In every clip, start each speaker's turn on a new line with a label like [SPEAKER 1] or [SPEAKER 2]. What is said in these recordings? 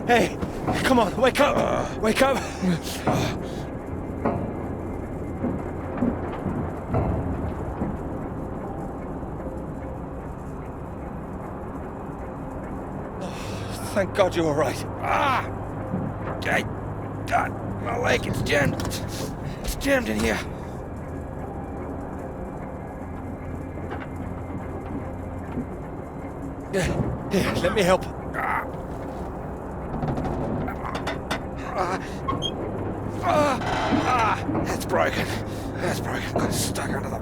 [SPEAKER 1] Hey, come on, wake up! Wake up! Thank God you're all right.
[SPEAKER 2] Okay. God, my leg is jammed. It's jammed in here.
[SPEAKER 1] Here, let me help.
[SPEAKER 2] That's broken. That's broken. Got stuck under the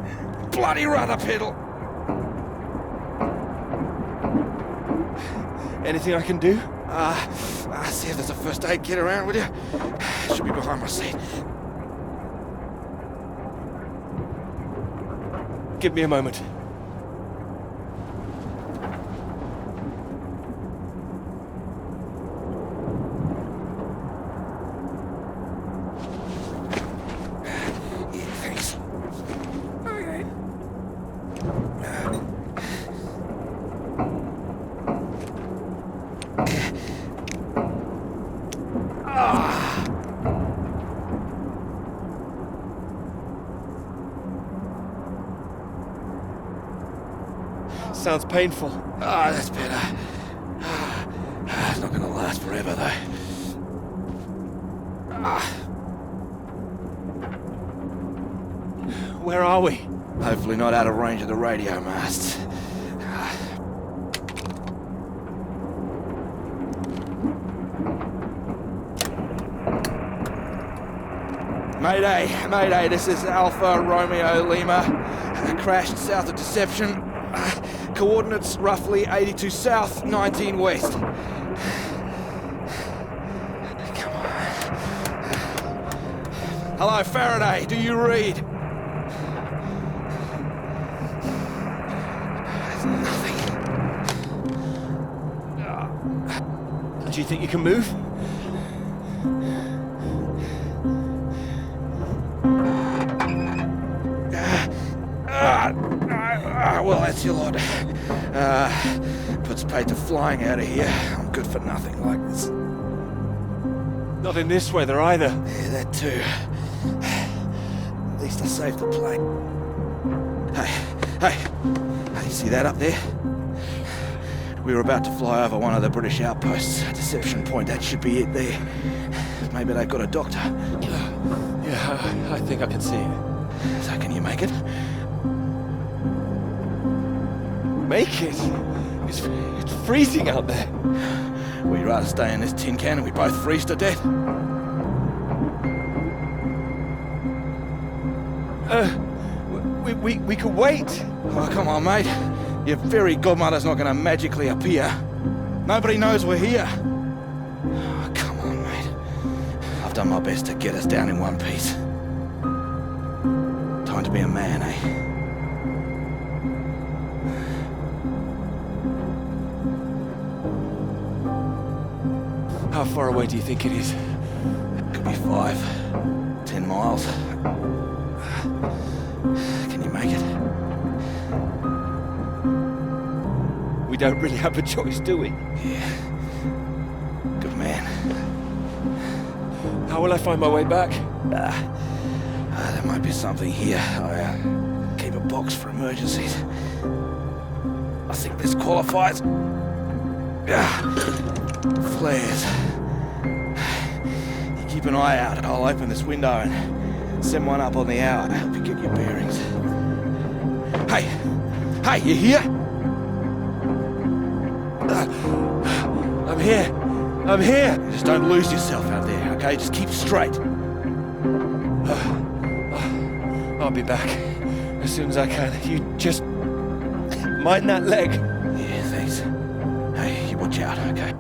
[SPEAKER 2] bloody rudder pedal.
[SPEAKER 1] Anything I can do?
[SPEAKER 2] See if there's a first aid kit around, will you? Should be behind my seat.
[SPEAKER 1] Give me a moment.
[SPEAKER 2] Yeah, thanks. Okay.
[SPEAKER 1] Sounds painful.
[SPEAKER 2] That's better. It's not gonna last forever, though.
[SPEAKER 1] Where are we?
[SPEAKER 2] Hopefully not out of range of the radio masts. Mayday, Mayday, this is Alpha Romeo Lima. Crashed south of Deception. Coordinates roughly 82 south, 19 west. Come on. Hello, Faraday, do you read? There's nothing.
[SPEAKER 1] Do you think you can move?
[SPEAKER 2] Well, that's your lot. Puts paid to flying out of here. I'm good for nothing like this.
[SPEAKER 1] Not in this weather either.
[SPEAKER 2] Yeah, that too. At least I saved the plane. Hey, you see that up there? We were about to fly over one of the British outposts. Deception Point, that should be it there. Maybe they've got a doctor.
[SPEAKER 1] Yeah, I think I can see it.
[SPEAKER 2] So can you make it?
[SPEAKER 1] Make it? It's freezing out there.
[SPEAKER 2] Would you rather stay in this tin can and we both freeze to death?
[SPEAKER 1] We could wait.
[SPEAKER 2] Oh, come on, mate. Your fairy godmother's not going to magically appear. Nobody knows we're here. Oh, come on, mate. I've done my best to get us down in one piece. Time to be a man, eh?
[SPEAKER 1] How far away do you think it is?
[SPEAKER 2] Could be 5, 10 miles. Can you make it?
[SPEAKER 1] We don't really have a choice, do we?
[SPEAKER 2] Yeah. Good man.
[SPEAKER 1] How will I find my way back?
[SPEAKER 2] There might be something here. I keep a box for emergencies. I think this qualifies. Flares. You keep an eye out. I'll open this window and send one up on the hour to help you get your bearings. Hey, you here?
[SPEAKER 1] I'm here.
[SPEAKER 2] Just don't lose yourself out there, okay? Just keep straight.
[SPEAKER 1] I'll be back as soon as I can. You just mind that leg.
[SPEAKER 2] Yeah, thanks. Hey, you watch out, okay?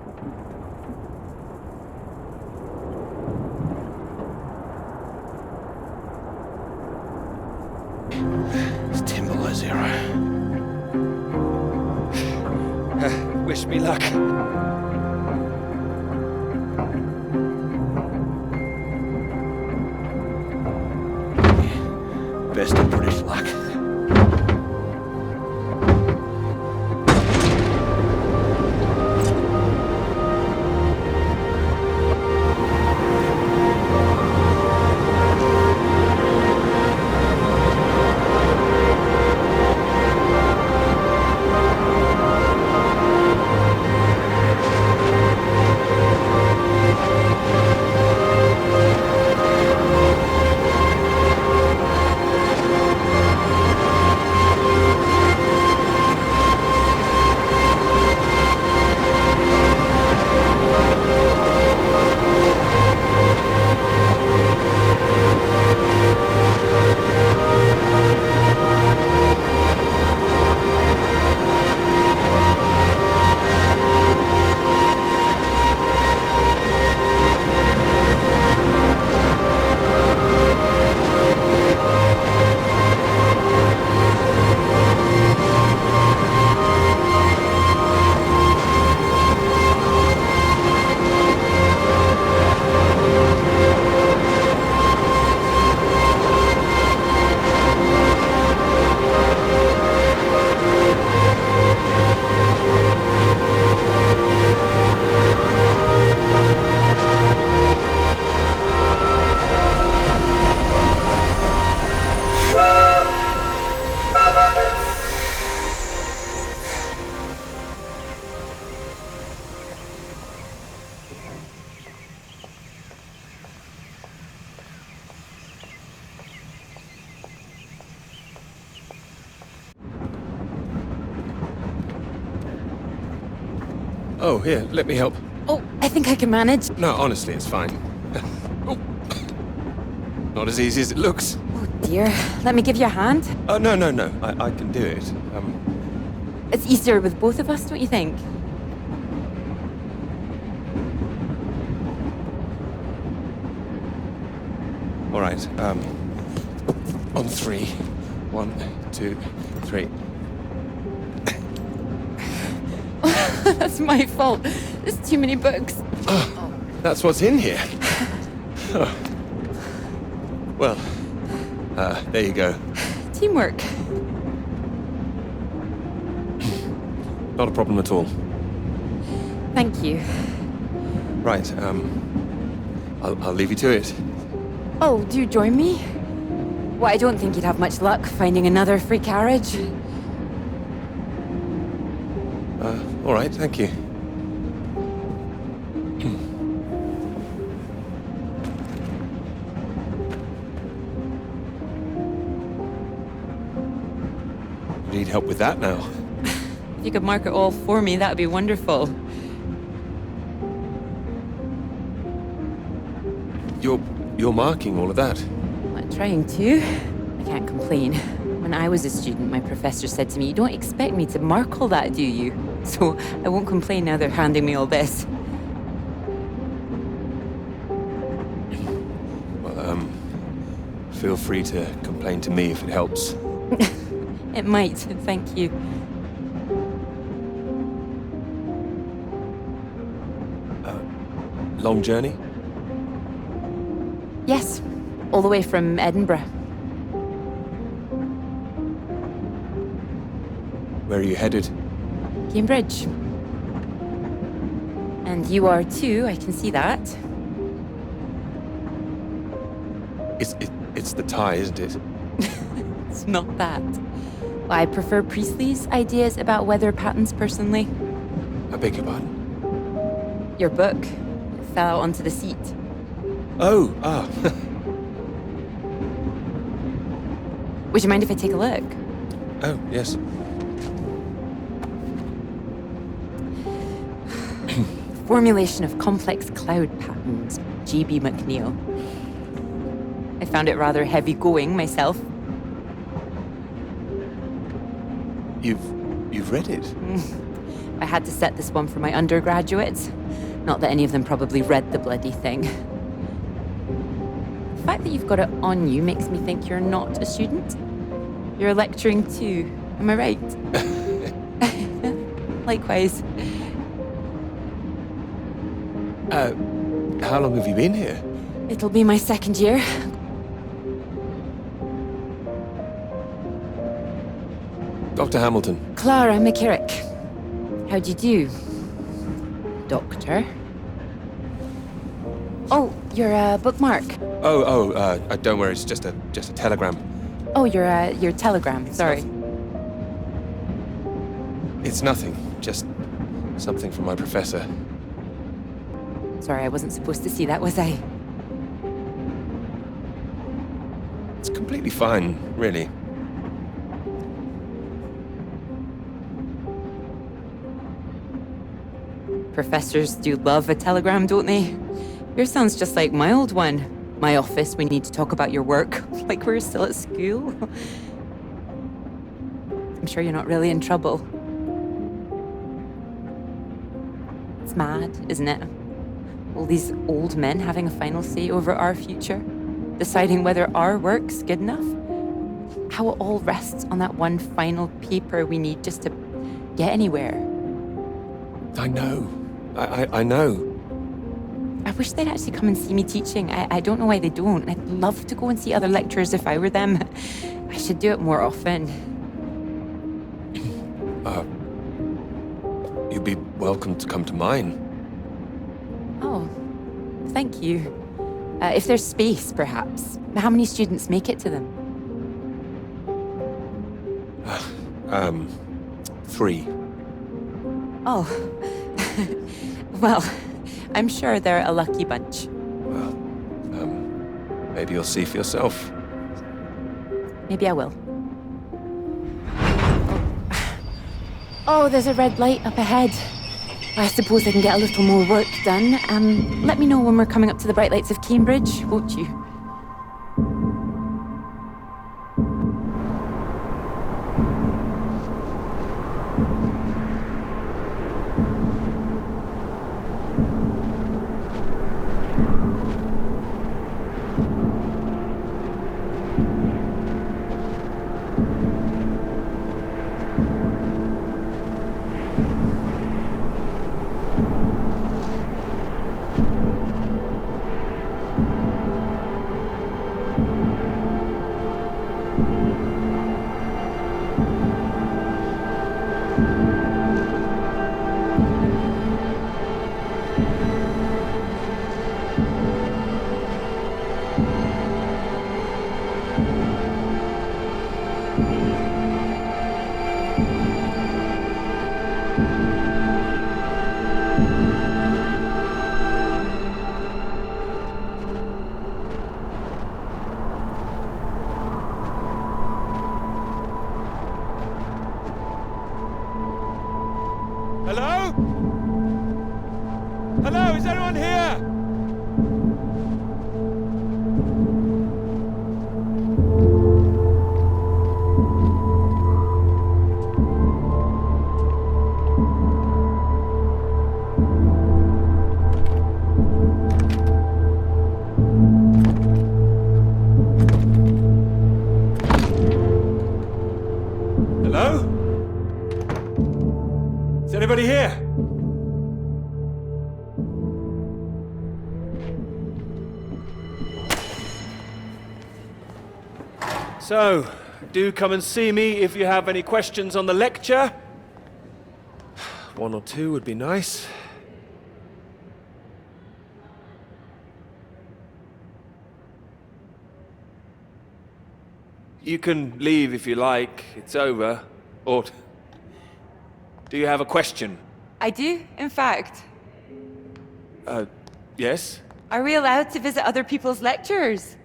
[SPEAKER 2] It's 10 below 0.
[SPEAKER 1] Wish me luck.
[SPEAKER 2] Best of British luck.
[SPEAKER 1] Oh, here, let me help.
[SPEAKER 3] Oh, I think I can manage.
[SPEAKER 1] No, honestly, it's fine. Oh. Not as easy as it looks.
[SPEAKER 3] Oh dear. Let me give you a hand.
[SPEAKER 1] Oh, no, no, no. I can do it.
[SPEAKER 3] It's easier with both of us, don't you think?
[SPEAKER 1] All right, on three. 1, 2, 3.
[SPEAKER 3] That's my fault. There's too many books.
[SPEAKER 1] Oh, that's what's in here. Oh. Well, there you go.
[SPEAKER 3] Teamwork.
[SPEAKER 1] Not a problem at all.
[SPEAKER 3] Thank you.
[SPEAKER 1] Right, I'll leave you to it.
[SPEAKER 3] Oh, do you join me? Well, I don't think you'd have much luck finding another free carriage.
[SPEAKER 1] All right, thank you. Need help with that now?
[SPEAKER 3] If you could mark it all for me, that'd be wonderful.
[SPEAKER 1] You're marking all of that?
[SPEAKER 3] I'm trying to. I can't complain. When I was a student, my professor said to me, "You don't expect me to mark all that, do you?" So I won't complain now they're handing me all this.
[SPEAKER 1] Well, feel free to complain to me if it helps.
[SPEAKER 3] It might, thank you.
[SPEAKER 1] Long journey?
[SPEAKER 3] Yes, all the way from Edinburgh.
[SPEAKER 1] Where are you headed?
[SPEAKER 3] Cambridge. And you are too, I can see that.
[SPEAKER 1] It's the tie, isn't it?
[SPEAKER 3] It's not that. I prefer Priestley's ideas about weather patterns personally.
[SPEAKER 1] I beg your pardon?
[SPEAKER 3] Your book fell out onto the seat.
[SPEAKER 1] Oh,
[SPEAKER 3] Would you mind if I take a look?
[SPEAKER 1] Oh, yes.
[SPEAKER 3] Formulation of complex cloud patterns, G.B. McNeill. I found it rather heavy going myself.
[SPEAKER 1] You've read it?
[SPEAKER 3] I had to set this one for my undergraduates. Not that any of them probably read the bloody thing. The fact that you've got it on you makes me think you're not a student. You're lecturing too, am I right? Likewise.
[SPEAKER 1] How long have you been here?
[SPEAKER 3] It'll be my second year.
[SPEAKER 1] Dr. Hamilton.
[SPEAKER 3] Clara McKirrick. How do you do? Doctor. Oh, you're a bookmark.
[SPEAKER 1] Don't worry, it's just a telegram.
[SPEAKER 3] Oh, your telegram, sorry.
[SPEAKER 1] It's nothing, just something from my professor.
[SPEAKER 3] Sorry, I wasn't supposed to see that, was I?
[SPEAKER 1] It's completely fine, really.
[SPEAKER 3] Professors do love a telegram, don't they? Yours sounds just like my old one. My office, we need to talk about your work. Like we're still at school. I'm sure you're not really in trouble. It's mad, isn't it? All these old men having a final say over our future, deciding whether our work's good enough. How it all rests on that one final paper we need just to get anywhere.
[SPEAKER 1] I know. I know.
[SPEAKER 3] I wish they'd actually come and see me teaching. I don't know why they don't. I'd love to go and see other lecturers if I were them. I should do it more often.
[SPEAKER 1] You'd be welcome to come to mine.
[SPEAKER 3] Oh, thank you. If there's space, perhaps. How many students make it to them?
[SPEAKER 1] 3.
[SPEAKER 3] Oh. Well, I'm sure they're a lucky bunch.
[SPEAKER 1] Well, maybe you'll see for yourself.
[SPEAKER 3] Maybe I will. Oh, there's a red light up ahead. I suppose I can get a little more work done. Let me know when we're coming up to the bright lights of Cambridge, won't you?
[SPEAKER 1] Hello? Hello, is anyone here? Hello? Is anybody here? So, do come and see me if you have any questions on the lecture. One or two would be nice. You can leave if you like. It's over. Or do you have a question?
[SPEAKER 3] I do, in fact.
[SPEAKER 1] Yes?
[SPEAKER 3] Are we allowed to visit other people's lectures?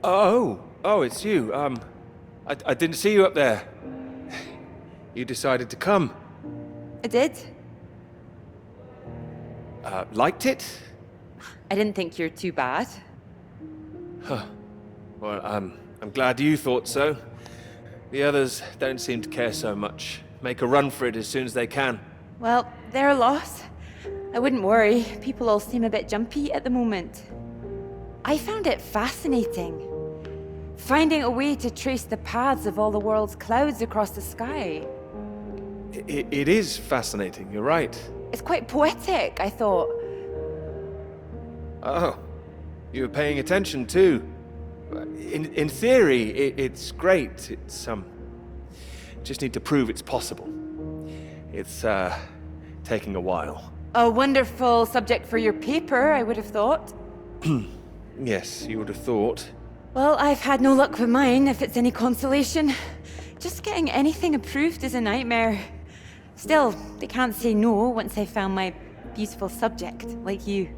[SPEAKER 1] Oh, it's you. I didn't see you up there. You decided to come.
[SPEAKER 3] I did.
[SPEAKER 1] Liked it?
[SPEAKER 3] I didn't think you're too bad.
[SPEAKER 1] Well, I'm glad you thought so. The others don't seem to care so much. Make a run for it as soon as they can.
[SPEAKER 3] Well, they're a loss. I wouldn't worry. People all seem a bit jumpy at the moment. I found it fascinating. Finding a way to trace the paths of all the world's clouds across the sky.
[SPEAKER 1] It is fascinating, you're right.
[SPEAKER 3] It's quite poetic, I thought.
[SPEAKER 1] Oh, you were paying attention too. In theory, it's great. It's, just need to prove it's possible. It's, taking a while.
[SPEAKER 3] A wonderful subject for your paper, I would have thought.
[SPEAKER 1] Yes, you would have thought.
[SPEAKER 3] Well, I've had no luck with mine, if it's any consolation. Just getting anything approved is a nightmare. Still, they can't say no once they've found my beautiful subject, like you.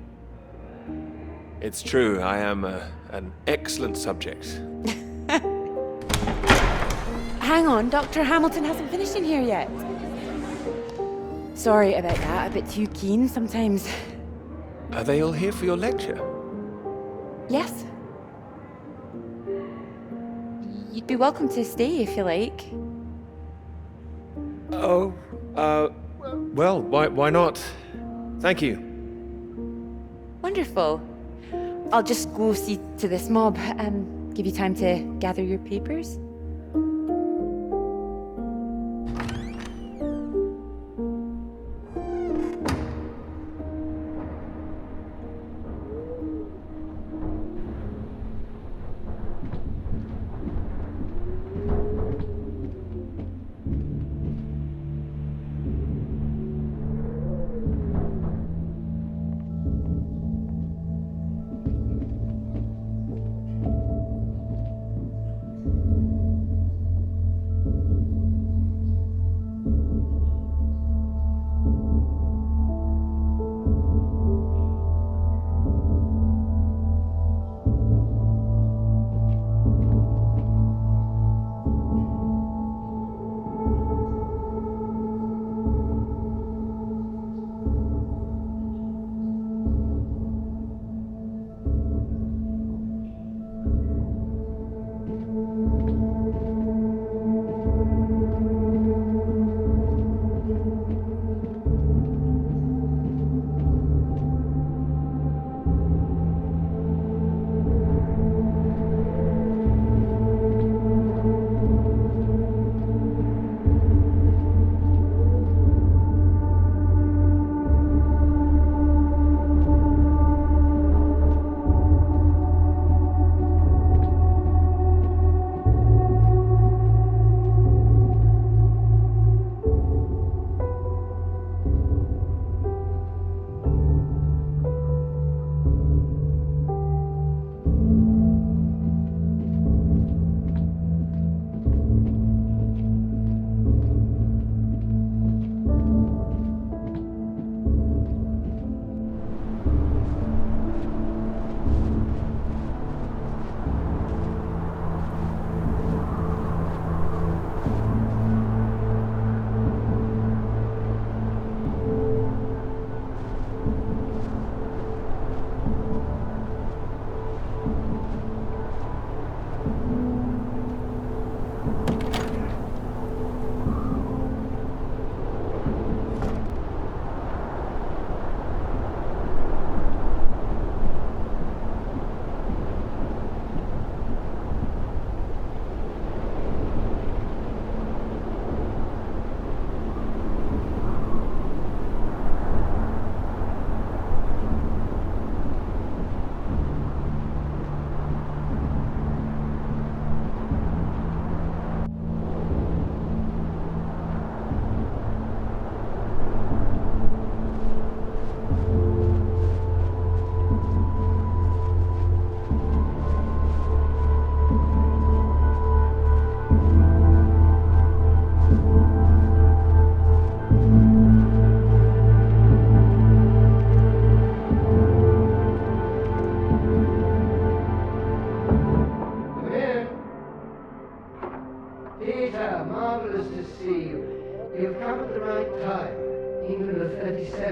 [SPEAKER 1] It's true, I am an excellent subject.
[SPEAKER 3] Hang on, Dr. Hamilton hasn't finished in here yet. Sorry about that, a bit too keen sometimes.
[SPEAKER 1] Are they all here for your lecture?
[SPEAKER 3] Yes. You'd be welcome to stay if you like.
[SPEAKER 1] Oh, well, why not? Thank you.
[SPEAKER 3] Wonderful. I'll just go see to this mob and give you time to gather your papers.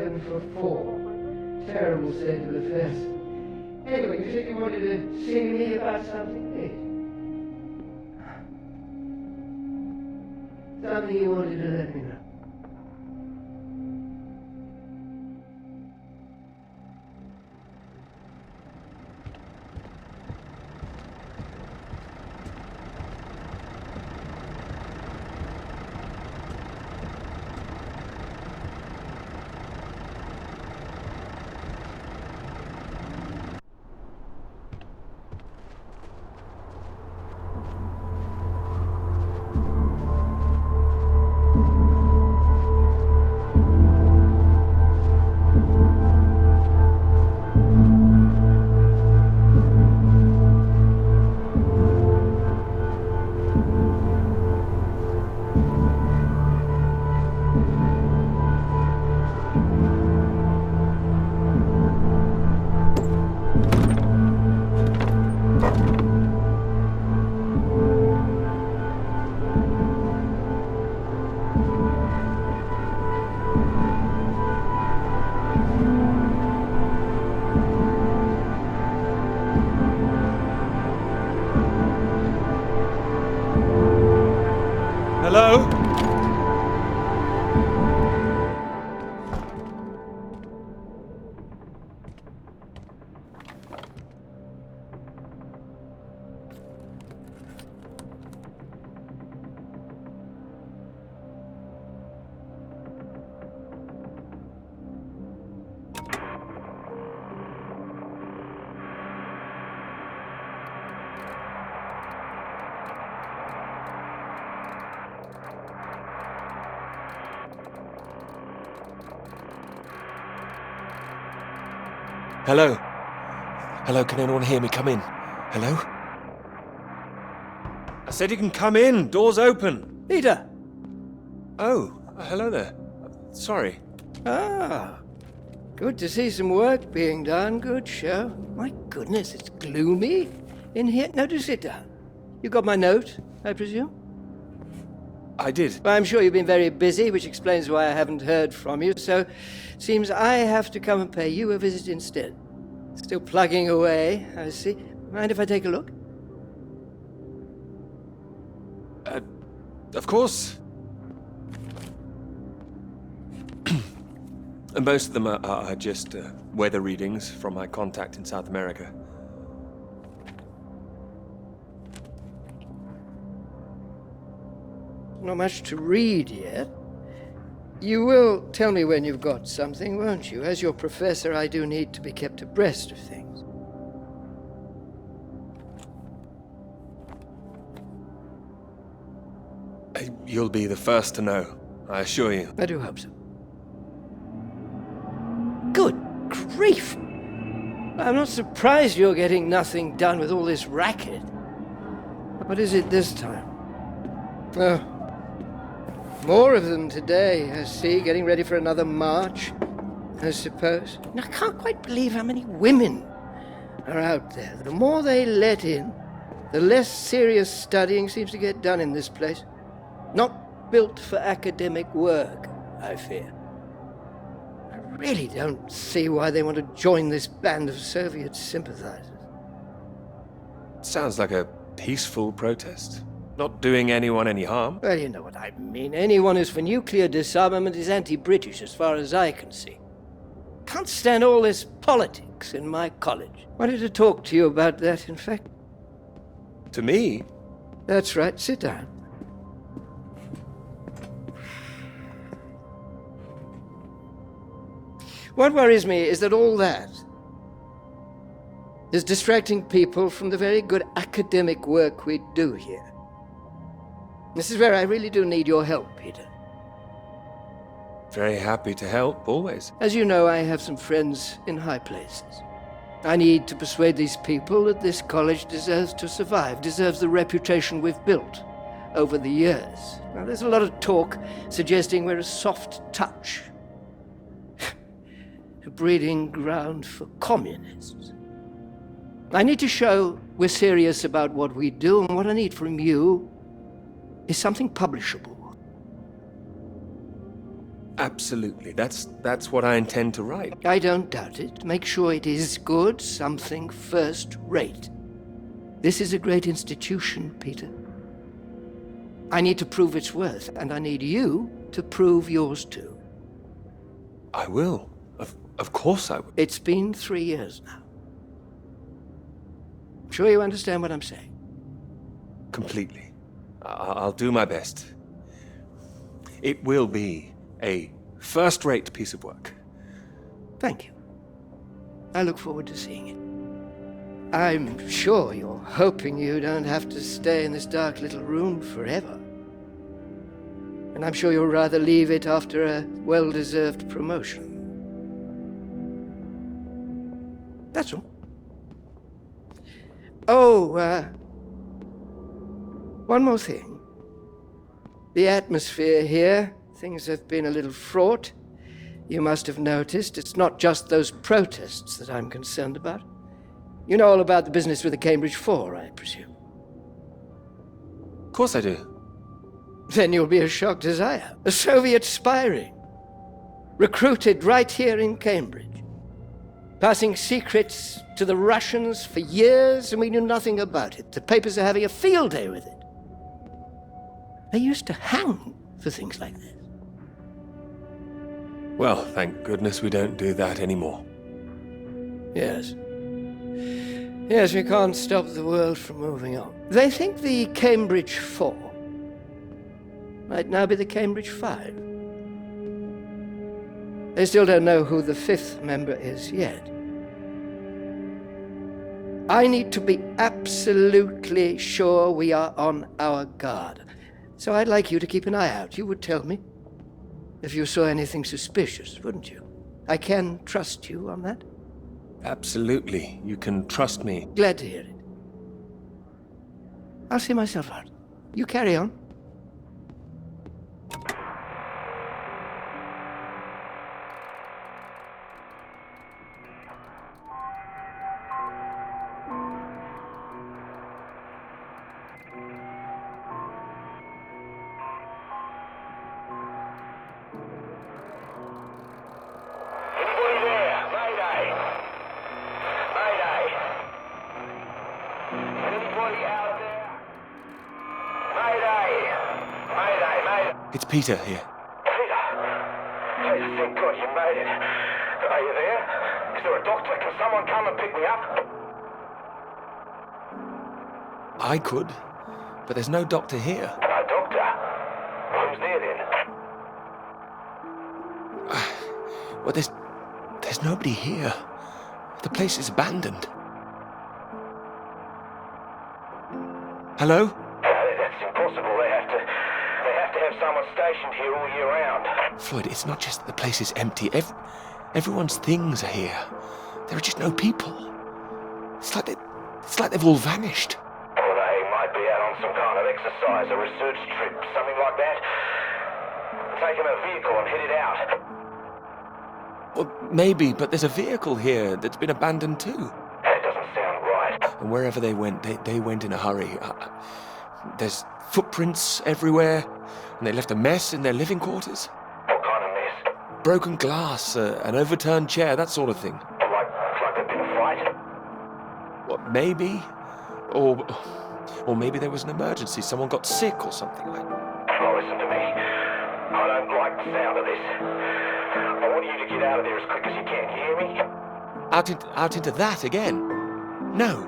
[SPEAKER 4] 7 for 4. Terrible state of affairs. Anyway, you said you wanted to see me about something, did you? Something you wanted to let me know.
[SPEAKER 1] Hello? Hello? Hello, can anyone hear me? Come in. Hello? I said you can come in. Door's open.
[SPEAKER 4] Peter!
[SPEAKER 1] Oh, hello there. Sorry.
[SPEAKER 4] Ah, good to see some work being done. Good show. My goodness, it's gloomy in here. Now do sit down. You got my note, I presume?
[SPEAKER 1] I did.
[SPEAKER 4] Well, I'm sure you've been very busy, which explains why I haven't heard from you, so seems I have to come and pay you a visit instead. Still plugging away, I see. Mind if I take a look?
[SPEAKER 1] Of course. And most of them are just weather readings from my contact in South America.
[SPEAKER 4] Not much to read yet. You will tell me when you've got something, won't you? As your professor, I do need to be kept abreast of things.
[SPEAKER 1] You'll be the first to know, I assure you.
[SPEAKER 4] I do hope so. Good grief! I'm not surprised you're getting nothing done with all this racket. What is it this time? Oh, more of them today, I see, getting ready for another march, I suppose. And I can't quite believe how many women are out there. The more they let in, the less serious studying seems to get done in this place. Not built for academic work, I fear. I really don't see why they want to join this band of Soviet sympathizers.
[SPEAKER 1] Sounds like a peaceful protest. Not doing anyone any harm.
[SPEAKER 4] Well, you know what I mean. Anyone who's for nuclear disarmament is anti-British, as far as I can see. Can't stand all this politics in my college. Wanted to talk to you about that, in fact.
[SPEAKER 1] To me?
[SPEAKER 4] That's right. Sit down. What worries me is that all that is distracting people from the very good academic work we do here. This is where I really do need your help, Peter.
[SPEAKER 1] Very happy to help, always.
[SPEAKER 4] As you know, I have some friends in high places. I need to persuade these people that this college deserves to survive, deserves the reputation we've built over the years. Now, there's a lot of talk suggesting we're a soft touch, a breeding ground for communists. I need to show we're serious about what we do, and what I need from you is something publishable.
[SPEAKER 1] Absolutely. That's what I intend to write.
[SPEAKER 4] I don't doubt it. Make sure it is good, something first rate. This is a great institution, Peter. I need to prove its worth, and I need you to prove yours too.
[SPEAKER 1] I will. Of course I will.
[SPEAKER 4] It's been 3 years now. I'm sure you understand what I'm saying.
[SPEAKER 1] Completely. I'll do my best. It will be a first-rate piece of work.
[SPEAKER 4] Thank you. I look forward to seeing it. I'm sure you're hoping you don't have to stay in this dark little room forever. And I'm sure you'll rather leave it after a well-deserved promotion. That's all. Oh, one more thing. The atmosphere here, things have been a little fraught. You must have noticed it's not just those protests that I'm concerned about. You know all about the business with the Cambridge 4, I presume.
[SPEAKER 1] Of course I do.
[SPEAKER 4] Then you'll be as shocked as I am. A Soviet spy ring. Recruited right here in Cambridge. Passing secrets to the Russians for years, and we knew nothing about it. The papers are having a field day with it. They used to hang for things like this.
[SPEAKER 1] Well, thank goodness we don't do that anymore.
[SPEAKER 4] Yes. Yes, we can't stop the world from moving on. They think the Cambridge 4 might now be the Cambridge 5. They still don't know who the 5th member is yet. I need to be absolutely sure we are on our guard. So I'd like you to keep an eye out. You would tell me if you saw anything suspicious, wouldn't you? I can trust you on that?
[SPEAKER 1] Absolutely. You can trust me.
[SPEAKER 4] Glad to hear it. I'll see myself out. You carry on.
[SPEAKER 5] Anybody there? Mayday! Mayday! Anybody out there? Mayday! Mayday, mayday!
[SPEAKER 1] It's Peter here.
[SPEAKER 5] Peter! Peter, thank God you made it. Are you there? Is there a doctor? Can someone come and pick me up?
[SPEAKER 1] I could, but there's no doctor here.
[SPEAKER 5] No doctor? Who's there then?
[SPEAKER 1] Well, there's nobody here. The place is abandoned. Hello?
[SPEAKER 5] That's impossible. They have to have someone stationed here all year round.
[SPEAKER 1] Floyd, it's not just that the place is empty. Everyone's things are here. There are just no people. It's like they've all vanished.
[SPEAKER 5] Or they might be out on some kind of exercise, a research trip, something like that. Taking a vehicle and headed out.
[SPEAKER 1] Well, maybe, but there's a vehicle here that's been abandoned too.
[SPEAKER 5] That doesn't sound right.
[SPEAKER 1] And wherever they went, they went in a hurry. There's footprints everywhere, and they left a mess in their living quarters.
[SPEAKER 5] What kind of mess?
[SPEAKER 1] Broken glass, an overturned chair, that sort of thing.
[SPEAKER 5] Like there'd been a fight?
[SPEAKER 1] Well, maybe. Or maybe there was an emergency. Someone got sick or something like that.
[SPEAKER 5] Oh, listen to me. I don't like the sound of this. I want you to get out of there as quick as you can. You hear me?
[SPEAKER 1] Out into that again? No.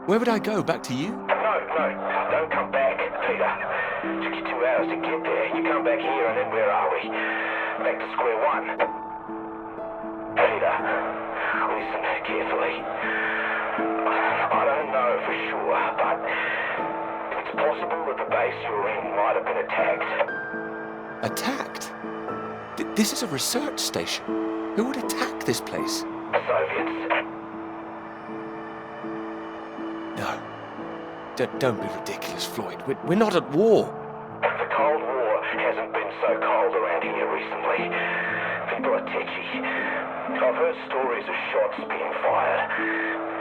[SPEAKER 1] Where would I go? Back to you?
[SPEAKER 5] No, don't come back, Peter. Took you 2 hours to get there. You come back here and then where are we? Back to square one. Peter, listen carefully. I don't know for sure, but it's possible that the base you're in might have been attacked.
[SPEAKER 1] Attacked? This is a research station. Who would attack this place?
[SPEAKER 5] The Soviets.
[SPEAKER 1] No. Don't be ridiculous, Floyd. We're not at war.
[SPEAKER 5] The Cold War hasn't been so cold around here recently. People are tetchy. I've heard stories of shots being fired.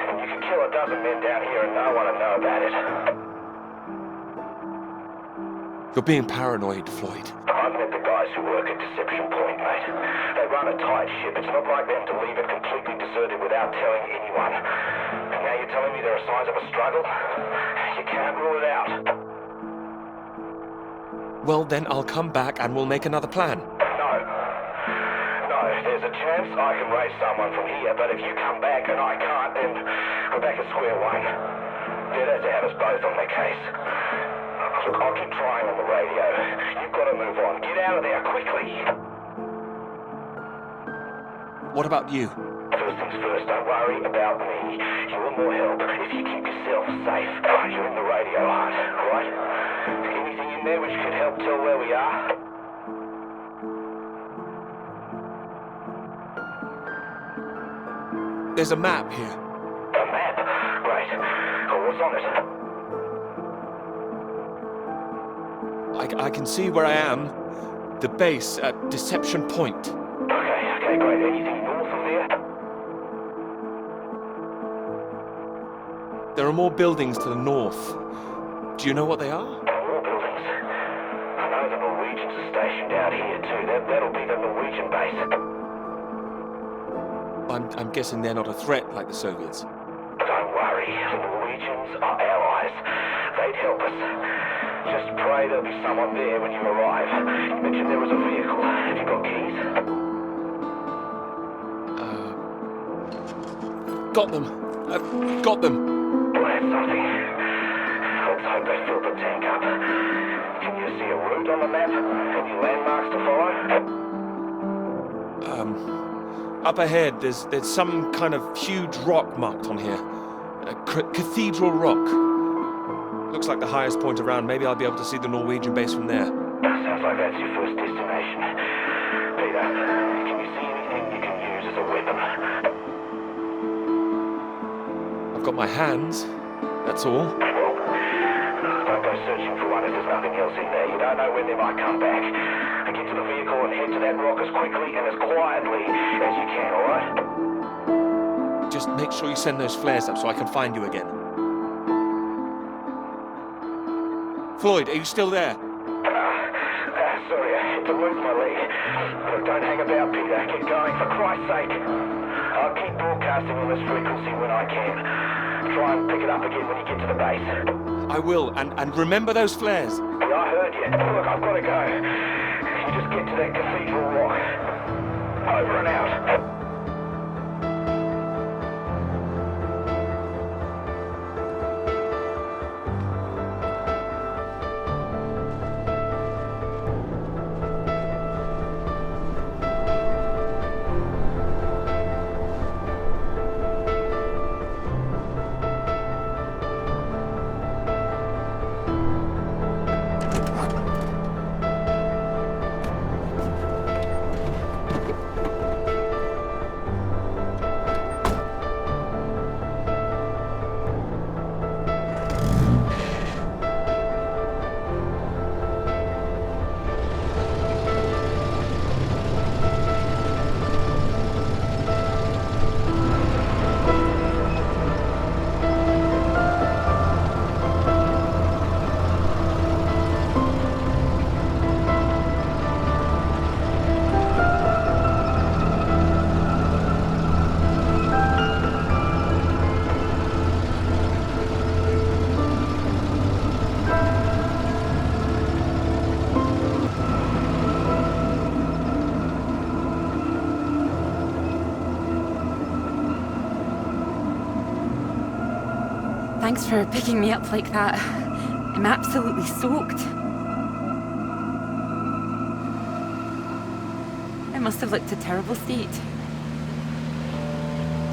[SPEAKER 5] And you could kill a dozen men down here and no one would know about it.
[SPEAKER 1] You're being paranoid, Floyd.
[SPEAKER 5] I I've met the guys who work at Deception Point, mate. They run a tight ship. It's not like them to leave it completely deserted without telling anyone. And now you're telling me there are signs of a struggle? You can't rule it out.
[SPEAKER 1] Well, then I'll come back and we'll make another plan.
[SPEAKER 5] No, there's a chance I can raise someone from here, but if you come back and I can't, then we're back at square one. They'd have to have us both on their case. Look, I'll keep trying on the radio. You've got to move on. Get out of there, quickly!
[SPEAKER 1] What about you?
[SPEAKER 5] First things first, don't worry about me. You want more help if you keep yourself safe. You're in the radio hunt, right? Anything in there which could help tell where we are?
[SPEAKER 1] There's a map here.
[SPEAKER 5] A map? Great. Oh, what's on it?
[SPEAKER 1] I can see where I am. The base at Deception Point.
[SPEAKER 5] Okay, great. Anything north of there?
[SPEAKER 1] There are more buildings to the north. Do you know what they are?
[SPEAKER 5] More buildings. I know the Norwegians are stationed out here too. That'll be the Norwegian base.
[SPEAKER 1] I'm guessing they're not a threat like the Soviets.
[SPEAKER 5] Don't worry. The Norwegians are allies. They'd help us. Just pray there'll be someone there when you arrive. You mentioned there was a vehicle. Have you got keys?
[SPEAKER 1] Got them. Got them.
[SPEAKER 5] Well, that's something. Let's hope they filled the tank up. Can you see a route on the map? Any landmarks to follow?
[SPEAKER 1] Up ahead, there's some kind of huge rock marked on here. A cathedral rock. Looks like the highest point around. Maybe I'll be able to see the Norwegian base from there.
[SPEAKER 5] Sounds like that's your first destination. Peter, can you see anything you can use as a weapon?
[SPEAKER 1] I've got my hands. That's all.
[SPEAKER 5] Well, don't go searching for one if there's nothing else in there. You don't know when they might come back. Get to the vehicle and head to that rock as quickly and as quietly as you can, alright?
[SPEAKER 1] Just make sure you send those flares up so I can find you again. Floyd, are you still there?
[SPEAKER 5] Sorry, I had to lose my leg. Look, don't hang about, Peter. Get going, for Christ's sake. I'll keep broadcasting on this frequency when I can. Try and pick it up again when you get to the base.
[SPEAKER 1] I will, and remember those flares.
[SPEAKER 5] Yeah, I heard you. Look, I've got to go. You just get to that cathedral rock. Over and out.
[SPEAKER 3] Thanks for picking me up like that. I'm absolutely soaked. I must have looked a terrible state.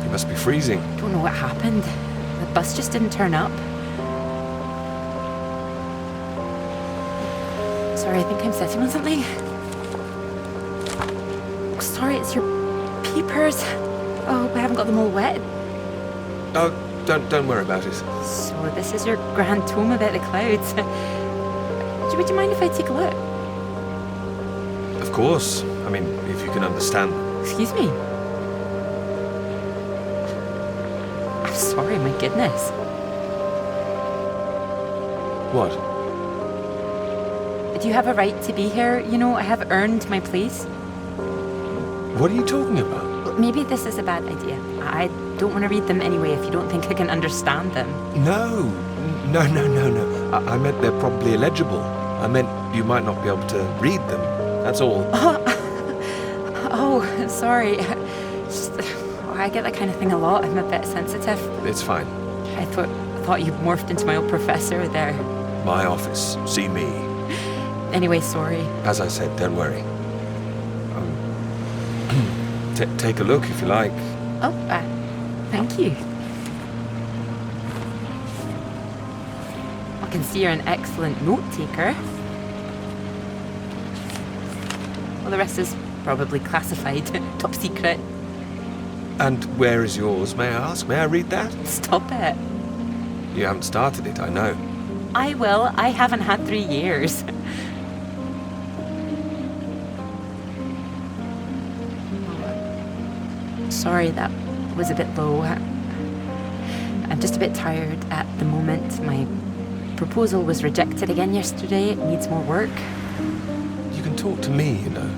[SPEAKER 1] You must be freezing.
[SPEAKER 3] Don't know what happened. The bus just didn't turn up. Sorry, I think I'm sitting on something. Sorry, it's your peepers. Oh, I haven't got them all wet.
[SPEAKER 1] Oh, don't worry about it.
[SPEAKER 3] So this is your grand tome about the clouds. Would you mind if I take a look?
[SPEAKER 1] Of course. I mean, if you can understand.
[SPEAKER 3] Excuse me? I'm sorry, my goodness.
[SPEAKER 1] What?
[SPEAKER 3] Do you have a right to be here? You know, I have earned my place.
[SPEAKER 1] What are you talking about?
[SPEAKER 3] Well, maybe this is a bad idea. I don't want to read them anyway if you don't think I can understand them.
[SPEAKER 1] No. I meant they're probably illegible. I meant you might not be able to read them. That's all.
[SPEAKER 3] Oh, sorry. Just, I get that kind of thing a lot. I'm a bit sensitive.
[SPEAKER 1] It's fine.
[SPEAKER 3] I thought you morphed into my old professor there.
[SPEAKER 1] My office. See me.
[SPEAKER 3] Anyway, sorry.
[SPEAKER 1] As I said, don't worry. Take a look if you like.
[SPEAKER 3] Oh, thank you. I can see you're an excellent note taker. Well, the rest is probably classified, top secret.
[SPEAKER 1] And where is yours, may I ask? May I read that?
[SPEAKER 3] Stop it.
[SPEAKER 1] You haven't started it, I know.
[SPEAKER 3] I will. I haven't had 3 years. Sorry, that was a bit low. I'm just a bit tired at the moment. My proposal was rejected again yesterday. It needs more work.
[SPEAKER 1] You can talk to me, you know.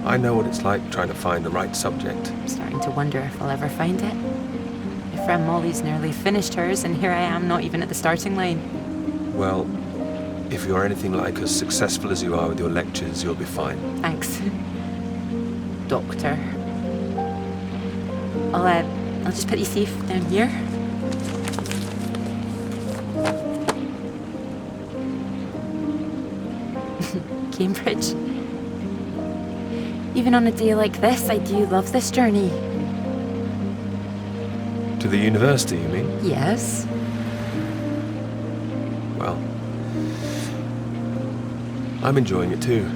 [SPEAKER 1] I know what it's like trying to find the right subject.
[SPEAKER 3] I'm starting to wonder if I'll ever find it. My friend Molly's nearly finished hers, and here I am, not even at the starting line.
[SPEAKER 1] Well, if you're anything like as successful as you are with your lectures, you'll be fine.
[SPEAKER 3] Thanks, Doctor. I'll just put you safe down here. Cambridge. Even on a day like this, I do love this journey.
[SPEAKER 1] To the university, you mean?
[SPEAKER 3] Yes.
[SPEAKER 1] Well, I'm enjoying it too.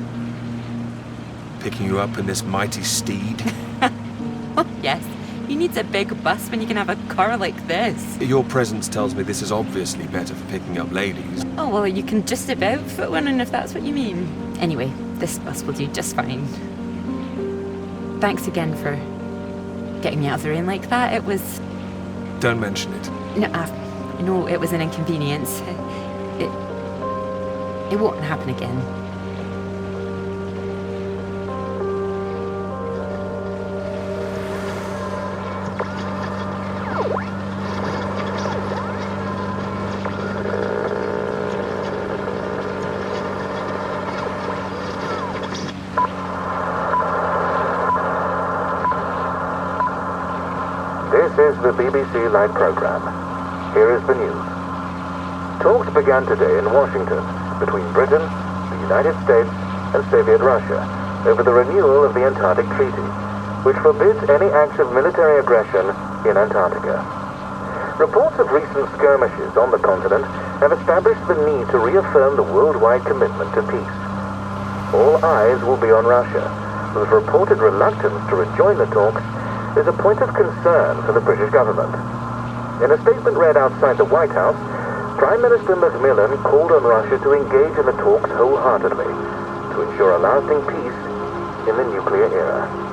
[SPEAKER 1] Picking you up in this mighty steed.
[SPEAKER 3] Oh, yes. Who needs a big bus when you can have a car like this?
[SPEAKER 1] Your presence tells me this is obviously better for picking up ladies.
[SPEAKER 3] Oh, well, you can just about fit one in if that's what you mean. Anyway, this bus will do just fine. Thanks again for getting me out of the rain like that. It was...
[SPEAKER 1] Don't mention it.
[SPEAKER 3] No, it was an inconvenience. It won't happen again.
[SPEAKER 5] This is the BBC Live program. Here is the news. Talks began today in Washington between Britain, the United States, and Soviet Russia over the renewal of the Antarctic Treaty, which forbids any acts of military aggression in Antarctica. Reports of recent skirmishes on the continent have established the need to reaffirm the worldwide commitment to peace. All eyes will be on Russia, whose reported reluctance to rejoin the talks is a point of concern for the British government. In a statement read outside the White House, Prime Minister Macmillan called on Russia to engage in the talks wholeheartedly to ensure a lasting peace in the nuclear era.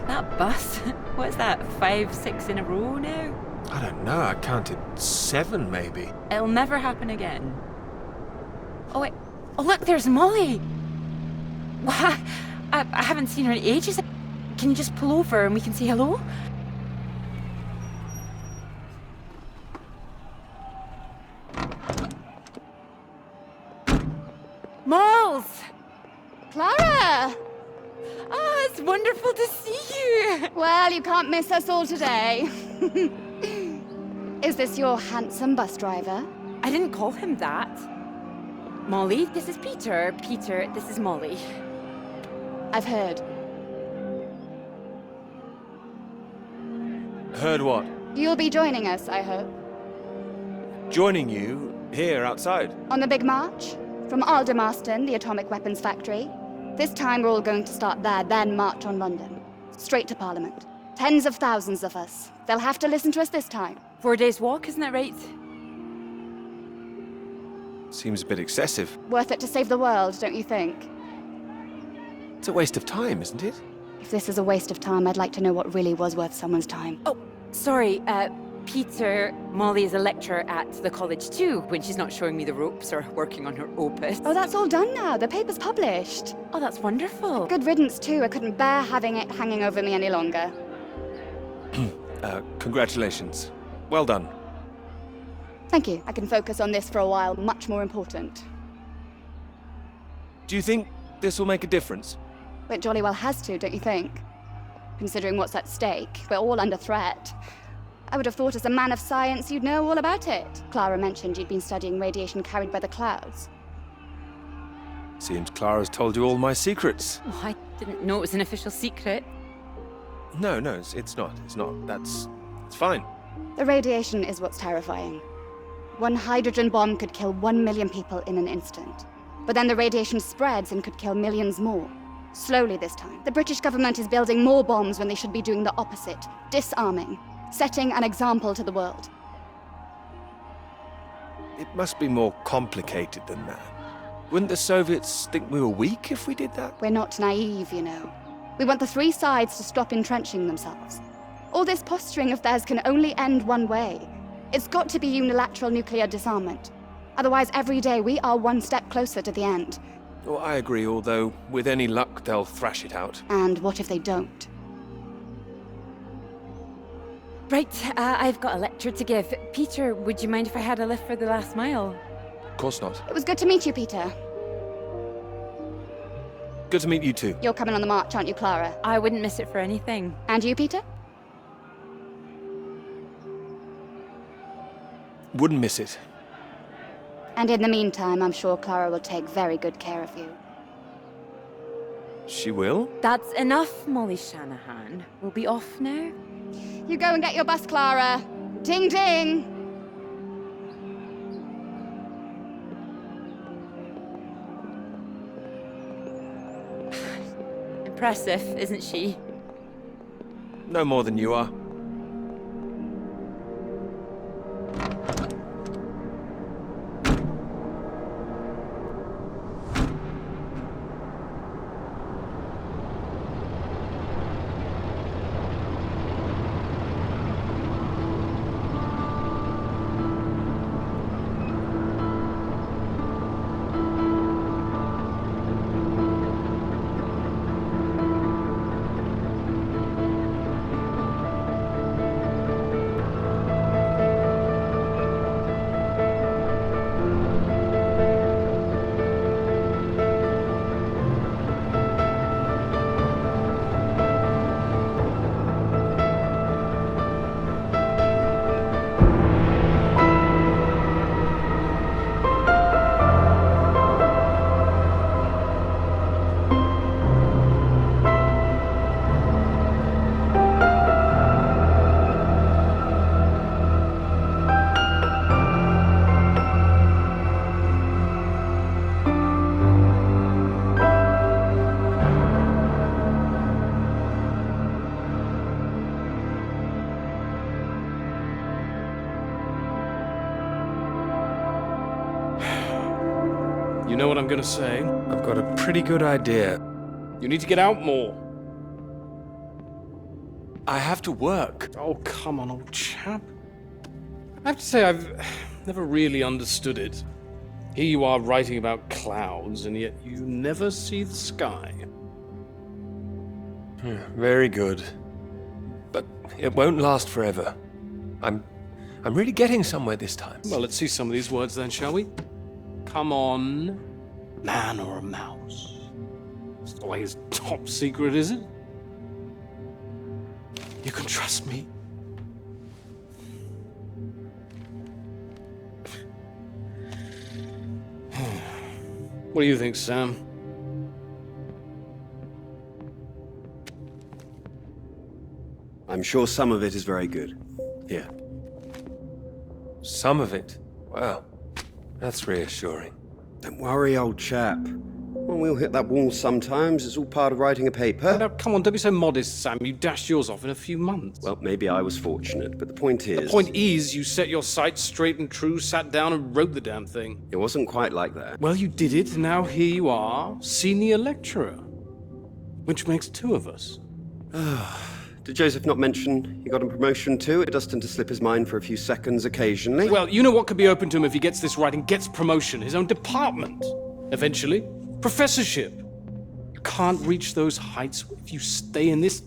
[SPEAKER 3] That bus? What's that, 5, 6 in a row now?
[SPEAKER 1] I don't know, I counted 7 maybe.
[SPEAKER 3] It'll never happen again. Oh, wait. Oh, look, there's Molly. Well, I haven't seen her in ages. Can you just pull over and we can say hello? Moles!
[SPEAKER 6] Clara!
[SPEAKER 3] Oh, it's wonderful to see you.
[SPEAKER 6] Well, you can't miss us all today. Is this your handsome bus driver?
[SPEAKER 3] I didn't call him that. Molly, this is Peter. Peter, this is Molly.
[SPEAKER 6] I've heard.
[SPEAKER 1] Heard what?
[SPEAKER 6] You'll be joining us, I hope.
[SPEAKER 1] Joining you here outside.
[SPEAKER 6] On the big march? From Aldermaston, the atomic weapons factory. This time we're all going to start there, then march on London. Straight to Parliament. Tens of thousands of us. They'll have to listen to us this time.
[SPEAKER 3] 4 days walk, isn't that right?
[SPEAKER 1] Seems a bit excessive.
[SPEAKER 6] Worth it to save the world, don't you think?
[SPEAKER 1] It's a waste of time, isn't it?
[SPEAKER 6] If this is a waste of time, I'd like to know what really was worth someone's time.
[SPEAKER 3] Oh, sorry, Peter, Molly is a lecturer at the college too, when she's not showing me the ropes or working on her opus.
[SPEAKER 6] Oh, that's all done now. The paper's published.
[SPEAKER 3] Oh, that's wonderful.
[SPEAKER 6] Good riddance, too. I couldn't bear having it hanging over me any longer.
[SPEAKER 1] Congratulations. Well done.
[SPEAKER 6] Thank you. I can focus on this for a while. Much more important.
[SPEAKER 1] Do you think this will make a difference?
[SPEAKER 6] It jolly well has to, don't you think? Considering what's at stake, we're all under threat. I would have thought as a man of science you'd know all about it. Clara mentioned you'd been studying radiation carried by the clouds.
[SPEAKER 1] Seems Clara's told you all my secrets.
[SPEAKER 3] Oh, I didn't know it was an official secret.
[SPEAKER 1] No, it's not. It's fine.
[SPEAKER 6] The radiation is what's terrifying. One hydrogen bomb could kill 1 million people in an instant. But then the radiation spreads and could kill millions more. Slowly this time. The British government is building more bombs when they should be doing the opposite. Disarming. Setting an example to the world.
[SPEAKER 1] It must be more complicated than that. Wouldn't the Soviets think we were weak if we did that?
[SPEAKER 6] We're not naive, you know. We want the three sides to stop entrenching themselves. All this posturing of theirs can only end one way. It's got to be unilateral nuclear disarmament. Otherwise, every day we are one step closer to the end.
[SPEAKER 1] Well, I agree, although with any luck they'll thrash it out.
[SPEAKER 6] And what if they don't?
[SPEAKER 3] Right, I've got a lecture to give. Peter, would you mind if I had a lift for the last mile?
[SPEAKER 1] Of course not.
[SPEAKER 6] It was good to meet you, Peter.
[SPEAKER 1] Good to meet you too.
[SPEAKER 6] You're coming on the march, aren't you, Clara?
[SPEAKER 3] I wouldn't miss it for anything.
[SPEAKER 6] And you, Peter?
[SPEAKER 1] Wouldn't miss it.
[SPEAKER 6] And in the meantime, I'm sure Clara will take very good care of you.
[SPEAKER 1] She will?
[SPEAKER 3] That's enough, Molly Shanahan. We'll be off now.
[SPEAKER 6] You go and get your bus, Clara. Ding, ding!
[SPEAKER 3] Impressive, isn't she?
[SPEAKER 1] No more than you are.
[SPEAKER 7] You know what I'm gonna say?
[SPEAKER 1] I've got a pretty good idea.
[SPEAKER 7] You need to get out more.
[SPEAKER 1] I have to work.
[SPEAKER 7] Oh, come on, old chap. I have to say, I've never really understood it. Here you are writing about clouds, and yet you never see the sky.
[SPEAKER 1] Very good. But it won't last forever. I'm really getting somewhere this time.
[SPEAKER 7] Well, let's see some of these words then, shall we? Come on, man or a mouse? It's always top secret, is it? You can trust me. What do you think, Sam?
[SPEAKER 8] I'm sure some of it is very good. Here.
[SPEAKER 1] Some of it. Wow. That's reassuring.
[SPEAKER 8] Don't worry, old chap. Well, we'll hit that wall sometimes. It's all part of writing a paper.
[SPEAKER 7] Now, come on, don't be so modest, Sam. You dashed yours off in a few months.
[SPEAKER 8] Well, maybe I was fortunate, but the point is...
[SPEAKER 7] The point is, you set your sights straight and true, sat down and wrote the damn thing.
[SPEAKER 8] It wasn't quite like that.
[SPEAKER 7] Well, you did it, and now here you are, senior lecturer. Which makes two of us.
[SPEAKER 8] Did Joseph not mention he got a promotion too? It does tend to slip his mind for a few seconds occasionally.
[SPEAKER 7] Well, you know what could be open to him if he gets this right and gets promotion? His own department. Eventually. Professorship. You can't reach those heights if you stay in this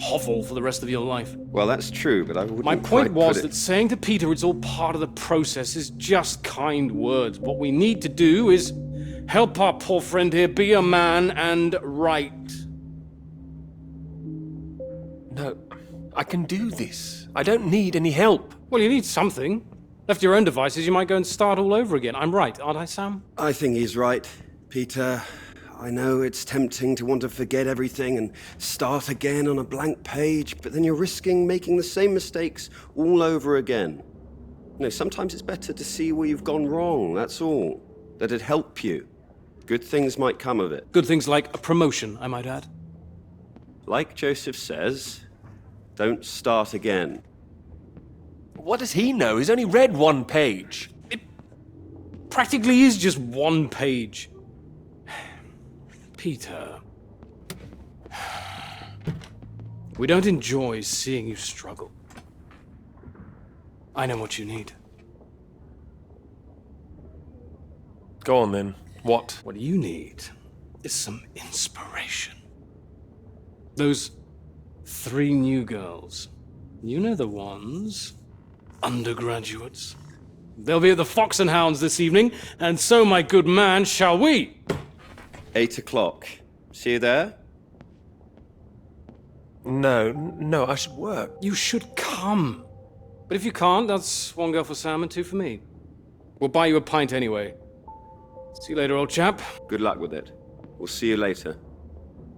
[SPEAKER 7] hovel for the rest of your life.
[SPEAKER 8] Well, that's true, but I wouldn't
[SPEAKER 7] My point
[SPEAKER 8] quite
[SPEAKER 7] was
[SPEAKER 8] put it...
[SPEAKER 7] that saying to Peter it's all part of the process is just kind words. What we need to do is help our poor friend here be a man and write.
[SPEAKER 1] No, I can do this. I don't need any help.
[SPEAKER 7] Well, you need something. Left to your own devices, you might go and start all over again. I'm right, aren't I, Sam?
[SPEAKER 8] I think he's right, Peter. I know it's tempting to want to forget everything and start again on a blank page, but then you're risking making the same mistakes all over again. You know, sometimes it's better to see where you've gone wrong, that's all. That'd help you. Good things might come of it.
[SPEAKER 7] Good things like a promotion, I might add.
[SPEAKER 8] Like Joseph says, don't start again.
[SPEAKER 1] What does he know? He's only read one page.
[SPEAKER 7] It practically is just one page. Peter. We don't enjoy seeing you struggle. I know what you need.
[SPEAKER 1] Go on then. What?
[SPEAKER 7] What you need is some inspiration. Those 3 new girls. You know the ones. Undergraduates. They'll be at the Fox and Hounds this evening, and so, my good man, shall we?
[SPEAKER 8] 8 o'clock. See you there?
[SPEAKER 1] No, I should work.
[SPEAKER 7] You should come. But if you can't, that's 1 girl for Sam and 2 for me. We'll buy you a pint anyway. See you later, old chap.
[SPEAKER 8] Good luck with it. We'll see you later.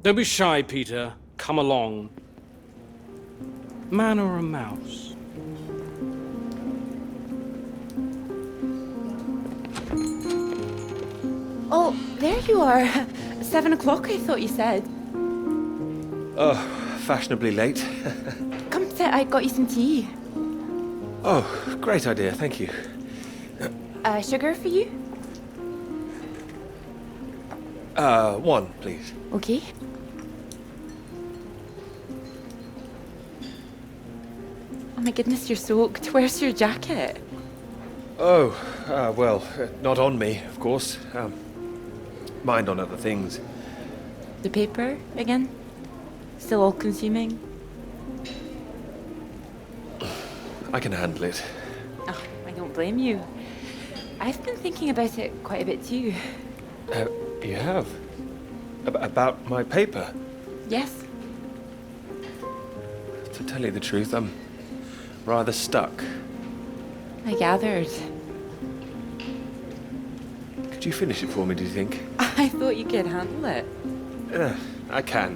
[SPEAKER 7] Don't be shy, Peter. Come along. Man or a mouse?
[SPEAKER 3] Oh, there you are. 7 o'clock, I thought you said.
[SPEAKER 1] Oh, fashionably late.
[SPEAKER 3] Come sit, I got you some tea.
[SPEAKER 1] Oh, great idea, thank you.
[SPEAKER 3] Sugar for you?
[SPEAKER 1] 1, please.
[SPEAKER 3] Okay. Oh my goodness, you're soaked. Where's your jacket?
[SPEAKER 1] Oh, well, not on me, of course. Mind on other things.
[SPEAKER 3] The paper again? Still all consuming?
[SPEAKER 1] I can handle it.
[SPEAKER 3] Oh, I don't blame you. I've been thinking about it quite a bit too.
[SPEAKER 1] You have? About my paper?
[SPEAKER 3] Yes.
[SPEAKER 1] To tell you the truth, I'm rather stuck.
[SPEAKER 3] I gathered.
[SPEAKER 1] Could you finish it for me, do you think?
[SPEAKER 3] I thought you could handle it.
[SPEAKER 1] I can.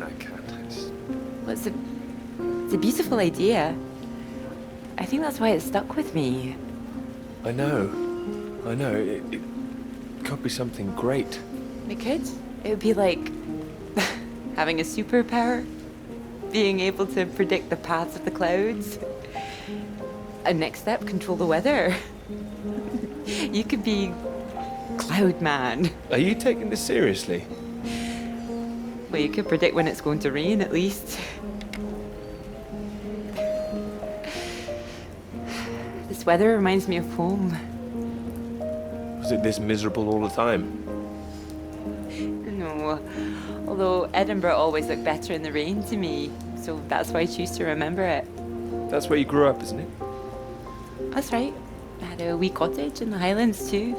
[SPEAKER 3] Well, it's a beautiful idea. I think that's why it stuck with me.
[SPEAKER 1] I know. It could be something great.
[SPEAKER 3] It could. It would be like having a superpower. Being able to predict the paths of the clouds. And next step, control the weather. You could be Cloud Man.
[SPEAKER 1] Are you taking this seriously?
[SPEAKER 3] Well, you could predict when it's going to rain, at least. This weather reminds me of home.
[SPEAKER 1] Was it this miserable all the time?
[SPEAKER 3] No. Although Edinburgh always looked better in the rain to me, so that's why I choose to remember it.
[SPEAKER 1] That's where you grew up, isn't it?
[SPEAKER 3] That's right. I had a wee cottage in the Highlands too.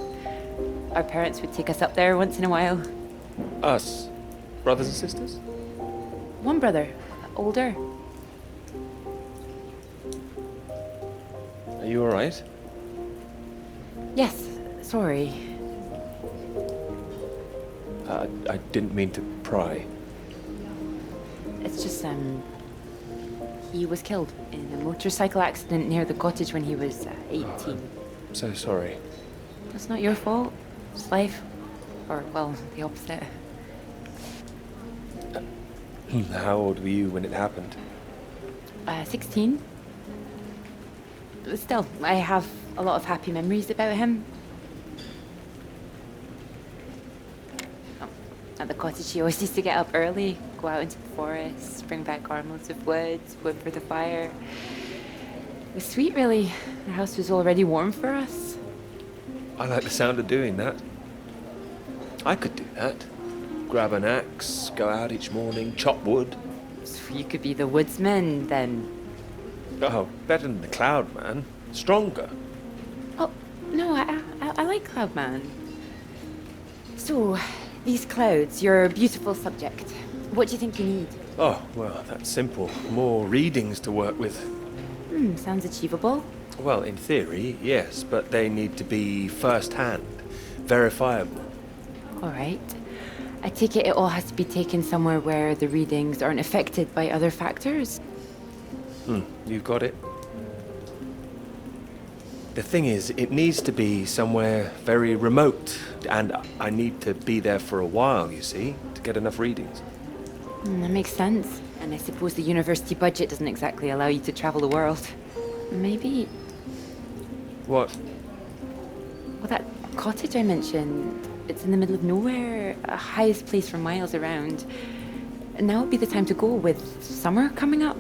[SPEAKER 3] Our parents would take us up there once in a while.
[SPEAKER 1] Us? Brothers and sisters?
[SPEAKER 3] One brother, older.
[SPEAKER 1] Are you alright?
[SPEAKER 3] Yes, sorry.
[SPEAKER 1] I didn't mean to pry.
[SPEAKER 3] It's just, he was killed in a motorcycle accident near the cottage when he was 18.
[SPEAKER 1] So sorry.
[SPEAKER 3] It's not your fault. It's life. Or, well, the opposite.
[SPEAKER 1] How old were you when it happened?
[SPEAKER 3] 16. But still, I have a lot of happy memories about him. Oh, at the cottage, he always used to get up early, go out into the forest, bring back armloads of wood, wood for the fire. It was sweet, really. Our house was already warm for us.
[SPEAKER 1] I like the sound of doing that. I could do that. Grab an axe, go out each morning, chop wood.
[SPEAKER 3] So you could be the woodsman, then.
[SPEAKER 1] Oh, better than the Cloud Man. Stronger.
[SPEAKER 3] Oh, no, I like Cloudman. So, these clouds, your beautiful subject. What do you think you need?
[SPEAKER 1] Oh, well, that's simple. More readings to work with.
[SPEAKER 3] Sounds achievable.
[SPEAKER 1] Well, in theory, yes, but they need to be first-hand, verifiable.
[SPEAKER 3] All right. I take it all has to be taken somewhere where the readings aren't affected by other factors.
[SPEAKER 1] You've got it. The thing is, it needs to be somewhere very remote, and I need to be there for a while, you see, to get enough readings.
[SPEAKER 3] That makes sense. And I suppose the university budget doesn't exactly allow you to travel the world. Maybe...
[SPEAKER 1] What?
[SPEAKER 3] Well, that cottage I mentioned, it's in the middle of nowhere, a highest place for miles around. And now would be the time to go with summer coming up.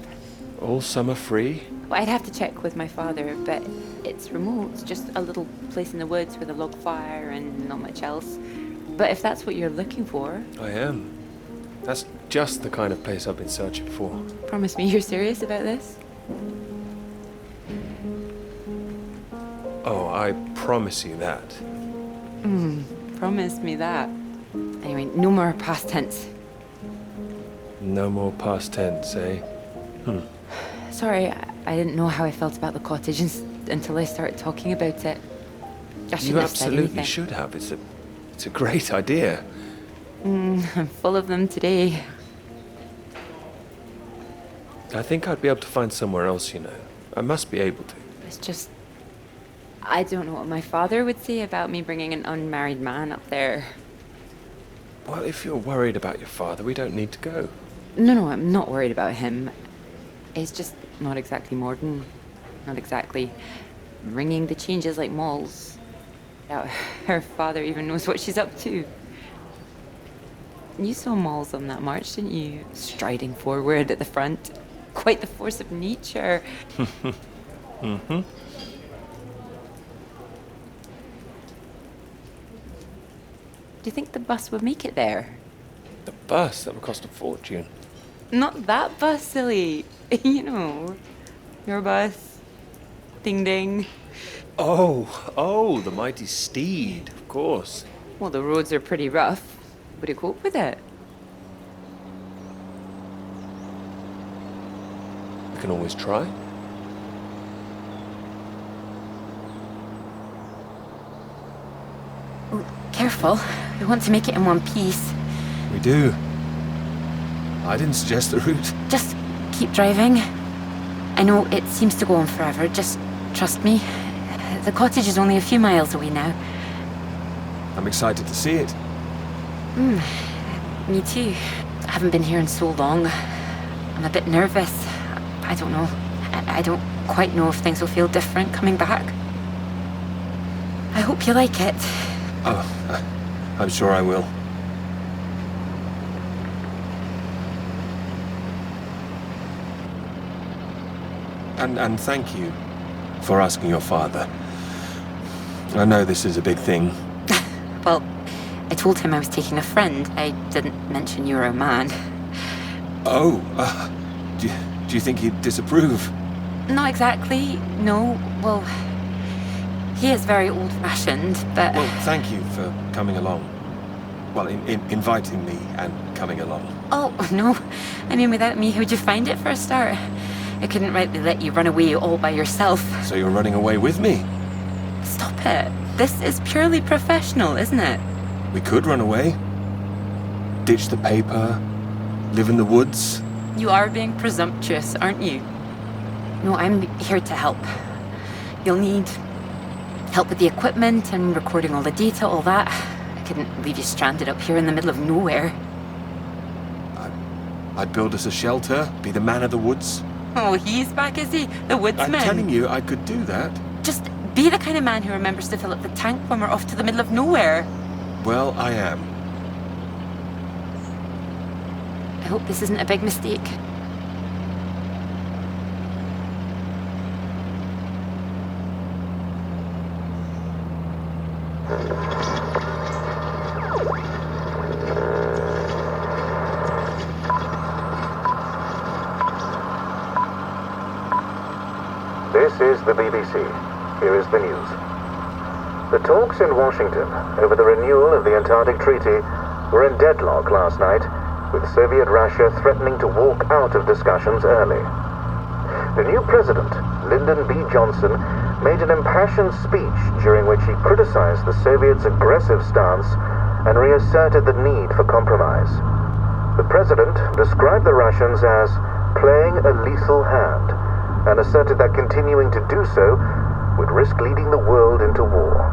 [SPEAKER 1] All summer free?
[SPEAKER 3] Well, I'd have to check with my father, but it's remote. It's just a little place in the woods with a log fire and not much else. But if that's what you're looking for...
[SPEAKER 1] I am. That's just the kind of place I've been searching for.
[SPEAKER 3] Promise me you're serious about this?
[SPEAKER 1] Oh, I promise you that.
[SPEAKER 3] Promise me that. Anyway, no more past tense.
[SPEAKER 1] No more past tense, eh?
[SPEAKER 3] Sorry, I didn't know how I felt about the cottage until I started talking about it. I shouldn't
[SPEAKER 1] You
[SPEAKER 3] have said
[SPEAKER 1] absolutely
[SPEAKER 3] anything.
[SPEAKER 1] should have. It's a great idea.
[SPEAKER 3] I'm full of them today.
[SPEAKER 1] I think I'd be able to find somewhere else, you know. I must be able to.
[SPEAKER 3] It's just... I don't know what my father would say about me bringing an unmarried man up there.
[SPEAKER 1] Well, if you're worried about your father, we don't need to go.
[SPEAKER 3] No, I'm not worried about him. It's just not exactly modern. Not exactly ringing the changes like Moll's. Doubt her father even knows what she's up to. You saw Moll's on that march, didn't you? Striding forward at the front. Quite the force of nature.
[SPEAKER 1] Mm-hmm.
[SPEAKER 3] Do you think the bus would make it there?
[SPEAKER 1] The bus, that would cost a fortune.
[SPEAKER 3] Not that bus, silly. You know, your bus. Ding ding.
[SPEAKER 1] Oh, the mighty steed, of course.
[SPEAKER 3] Well, the roads are pretty rough. Would it cope with it?
[SPEAKER 1] We can always try.
[SPEAKER 3] Careful. We want to make it in one piece.
[SPEAKER 1] We do. I didn't suggest the route.
[SPEAKER 3] Just keep driving. I know it seems to go on forever. Just trust me. The cottage is only a few miles away now.
[SPEAKER 1] I'm excited to see it.
[SPEAKER 3] Me too. I haven't been here in so long. I'm a bit nervous. I don't know. I don't quite know if things will feel different coming back. I hope you like it.
[SPEAKER 1] Oh, I'm sure I will. And thank you for asking your father. I know this is a big thing.
[SPEAKER 3] Well, I told him I was taking a friend. I didn't mention you were a man.
[SPEAKER 1] Oh, do you think he'd disapprove?
[SPEAKER 3] Not exactly, no. Well, he is very old-fashioned, but...
[SPEAKER 1] Well, thank you for coming along. Well, inviting me and coming along.
[SPEAKER 3] Oh, no. I mean, without me, how'd you find it for a start? I couldn't rightly let you run away all by yourself.
[SPEAKER 1] So you're running away with me?
[SPEAKER 3] Stop it. This is purely professional, isn't it?
[SPEAKER 1] We could run away. ditch the paper, live in the woods.
[SPEAKER 3] You are being presumptuous, aren't you? No, I'm here to help. You'll need help with the equipment and recording all the data, all that. I couldn't leave you stranded up here in the middle of nowhere.
[SPEAKER 1] I'd build us a shelter, be the man of the woods.
[SPEAKER 3] Oh, he's back, is he? The woodsman?
[SPEAKER 1] I'm telling you, I could do that.
[SPEAKER 3] Just be the kind of man who remembers to fill up the tank when we're off to the middle of nowhere.
[SPEAKER 1] Well, I am.
[SPEAKER 3] I hope this isn't a big mistake.
[SPEAKER 9] This is the BBC. Here is the news. The talks in Washington over the renewal of the Antarctic Treaty were in deadlock last night, with Soviet Russia threatening to walk out of discussions early. The new president, Lyndon B. Johnson, made an impassioned speech during which he criticized the Soviets' aggressive stance and reasserted the need for compromise. The president described the Russians as playing a lethal hand and asserted that continuing to do so would risk leading the world into war.